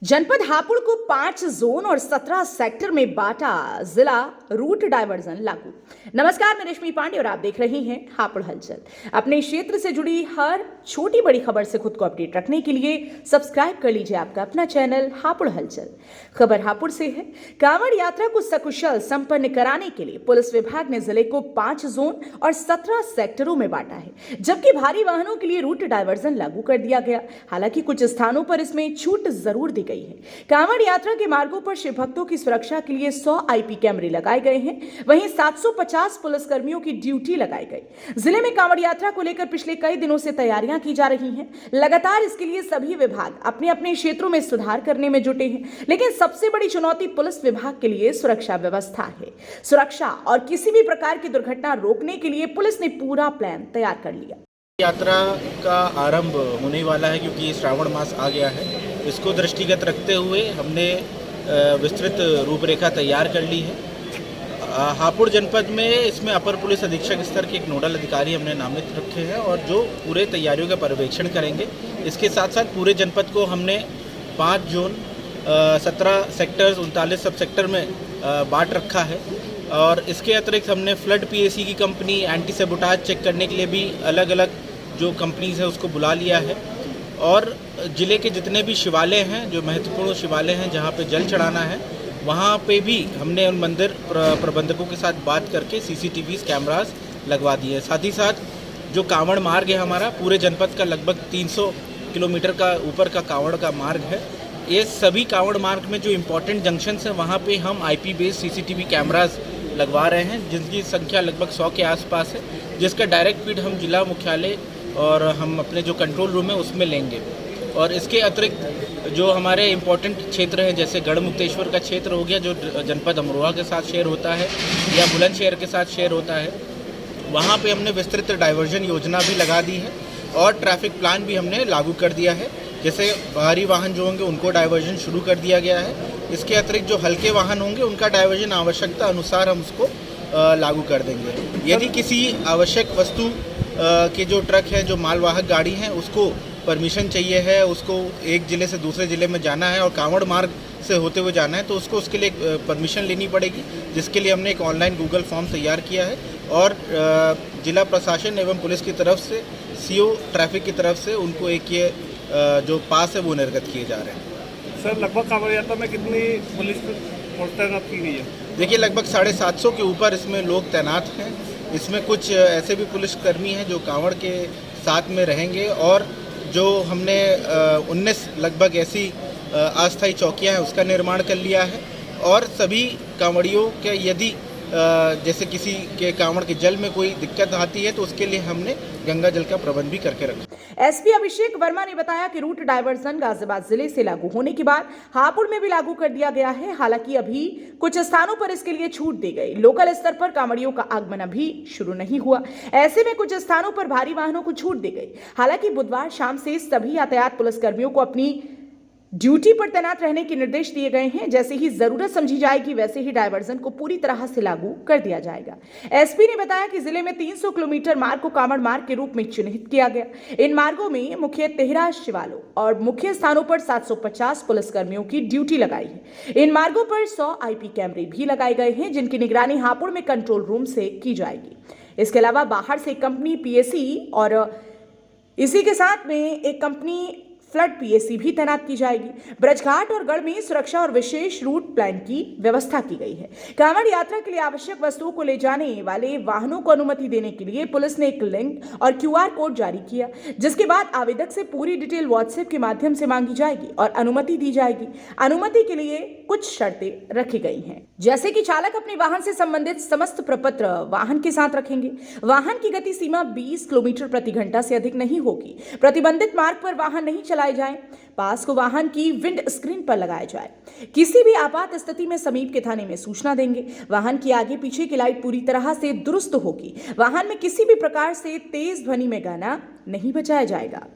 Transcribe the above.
जनपद हापुड़ को 5 जोन और 17 सेक्टर में बांटा, जिला रूट डायवर्जन लागू। नमस्कार, मैं रश्मि पांडे और आप देख रहे हैं हापुड़ हलचल। अपने क्षेत्र से जुड़ी हर छोटी बड़ी खबर से खुद को अपडेट रखने के लिए सब्सक्राइब कर लीजिए आपका अपना चैनल हापुड़ हलचल। खबर हापुड़ से है। कांवड़ यात्रा को सकुशल संपन्न कराने के लिए पुलिस विभाग ने जिले को 5 जोन और 17 सेक्टरों में बांटा है, जबकि भारी वाहनों के लिए रूट डायवर्जन लागू कर दिया गया। हालांकि कुछ स्थानों पर इसमें छूट जरूर दी गई है। कांवड़ यात्रा के मार्गों पर शिव भक्तों की सुरक्षा के लिए 100 आईपी कैमरे लगाए गए हैं, वहीं 750 पुलिसकर्मियों की ड्यूटी लगाई गई। जिले में कांवड़ यात्रा को लेकर पिछले कई दिनों से तैयारियां की जा रही हैं। लगातार इसके लिए सभी विभाग अपने अपने क्षेत्रों में सुधार करने में जुटे हैं, लेकिन सबसे बड़ी चुनौती पुलिस विभाग के लिए सुरक्षा व्यवस्था है। सुरक्षा और किसी भी प्रकार की दुर्घटना रोकने के लिए पुलिस ने पूरा प्लान तैयार कर लिया। यात्रा का आरंभ होने वाला है क्योंकि श्रावण मास आ गया है। इसको दृष्टिगत रखते हुए हमने विस्तृत रूपरेखा तैयार कर ली है। हापुड़ जनपद में इसमें अपर पुलिस अधीक्षक स्तर के एक नोडल अधिकारी हमने नामित रखे हैं और जो पूरे तैयारियों का पर्यवेक्षण करेंगे। इसके साथ साथ पूरे जनपद को हमने 5 जोन 17 सेक्टर्स 39 सब सेक्टर में बांट रखा है। और इसके अतिरिक्त हमने फ्लड पीएसी की कंपनी एंटी सेबोटाज चेक करने के लिए भी अलग अलग जो कंपनीज है उसको बुला लिया है। और ज़िले के जितने भी शिवालय हैं, जो महत्वपूर्ण शिवालय हैं जहां पे जल चढ़ाना है, वहां पे भी हमने उन मंदिर प्रबंधकों के साथ बात करके सीसीटीवीज कैमरास लगवा दिए हैं। साथ ही साथ जो कांवड़ मार्ग है हमारा पूरे जनपद का लगभग 300 किलोमीटर का ऊपर का कांवड़ का मार्ग है। ये सभी कांवड़ मार्ग में जो इम्पोर्टेंट जंक्शंस हैं वहाँ पे हम आईपी बेस्ड सीसीटीवी कैमरास लगवा रहे हैं, जिनकी संख्या लगभग 100 के आसपास है, जिसका डायरेक्ट फीड हम जिला मुख्यालय और हम अपने जो कंट्रोल रूम है उसमें लेंगे। और इसके अतिरिक्त जो हमारे इम्पोर्टेंट क्षेत्र हैं, जैसे गढ़मुक्तेश्वर का क्षेत्र हो गया जो जनपद अमरोहा के साथ शेयर होता है या बुलंदशहर के साथ शेयर होता है, वहाँ पे हमने विस्तृत डाइवर्जन योजना भी लगा दी है और ट्रैफिक प्लान भी हमने लागू कर दिया है। जैसे भारी वाहन जो होंगे उनको डाइवर्जन शुरू कर दिया गया है। इसके अतिरिक्त जो हल्के वाहन होंगे उनका डाइवर्जन आवश्यकता अनुसार हम उसको लागू कर देंगे। यदि किसी आवश्यक वस्तु के जो ट्रक हैं, जो मालवाहक गाड़ी हैं, उसको परमिशन चाहिए है, उसको एक ज़िले से दूसरे ज़िले में जाना है और कांवड़ मार्ग से होते हुए जाना है, तो उसको उसके लिए परमिशन लेनी पड़ेगी, जिसके लिए हमने एक ऑनलाइन गूगल फॉर्म तैयार किया है। और जिला प्रशासन एवं पुलिस की तरफ से सीओ ट्रैफिक की तरफ से उनको एक ये जो पास है वो निर्गत किए जा रहे हैं। सर, लगभग कांवड़ यात्रा में कितनी पुलिस तैनात की गई है? देखिए, लगभग 750 के ऊपर इसमें लोग तैनात हैं। इसमें कुछ ऐसे भी पुलिसकर्मी हैं जो कांवड़ के साथ में रहेंगे और जो हमने 19 लगभग ऐसी अस्थायी चौकियां हैं उसका निर्माण कर लिया है। और सभी कांवड़ियों के यदि जैसे किसी के कांवड़ के जल में कोई दिक्कत आती है तो उसके लिए हमने गंगा जल का प्रबंध भी करके रखा। एसपी अभिषेक वर्मा ने बताया कि रूट डायवर्जन गाजियाबाद जिले से लागू होने के बाद हापुड़ में भी लागू कर दिया गया है। हालांकि अभी कुछ स्थानों पर इसके लिए छूट दी गई। लोकल स्तर पर कांवड़ियों का आगमन अभी शुरू नहीं हुआ। ऐसे में कुछ स्थानों पर भारी वाहनों को छूट दी गई। हालांकि बुधवार शाम से सभी यातायात पुलिसकर्मियों को अपनी ड्यूटी पर तैनात रहने के निर्देश दिए गए हैं। जैसे ही जरूरत समझी जाएगी वैसे ही डायवर्जन को पूरी तरह से लागू कर दिया जाएगा। एसपी ने बताया कि जिले में 300 किलोमीटर मार्ग को कांवड़ मार्ग के रूप में चिन्हित किया गया। इन मार्गों में मुख्य 13 शिवालयों और मुख्य स्थानों पर 750 पुलिसकर्मियों की ड्यूटी लगाई है। इन मार्गों पर 100 आईपी कैमरे भी लगाए गए हैं, जिनकी निगरानी हापुड़ में कंट्रोल रूम से की जाएगी। इसके अलावा बाहर से कंपनी पीएसी और इसी के साथ में एक कंपनी फ्लड पीएसी भी तैनात की जाएगी। ब्रजघाट और गढ़ में सुरक्षा और विशेष रूट प्लान की व्यवस्था की गई है। कांवड़ यात्रा के लिए आवश्यक वस्तुओं को ले जाने वाले वाहनों को अनुमति देने के लिए पुलिस ने एक लिंक और क्यूआर कोड जारी किया, जिसके बाद आवेदक से पूरी डिटेल व्हाट्सएप के माध्यम से मांगी जाएगी और अनुमति दी जाएगी। अनुमति के लिए कुछ शर्तें रखी गई हैं, जैसे कि चालक अपने वाहन से संबंधित समस्त प्रपत्र वाहन के साथ रखेंगे। वाहन की गति सीमा 20 किलोमीटर प्रति घंटा से अधिक नहीं होगी। प्रतिबंधित मार्ग पर वाहन नहीं चलाए जाएं। पास को वाहन की विंड स्क्रीन पर लगाया जाए। किसी भी आपात स्थिति में समीप के थाने में सूचना देंगे। वाहन की आगे पीछे की लाइट पूरी तरह से दुरुस्त होगी। वाहन में किसी भी प्रकार से तेज ध्वनि में गाना नहीं बजाया जाएगा।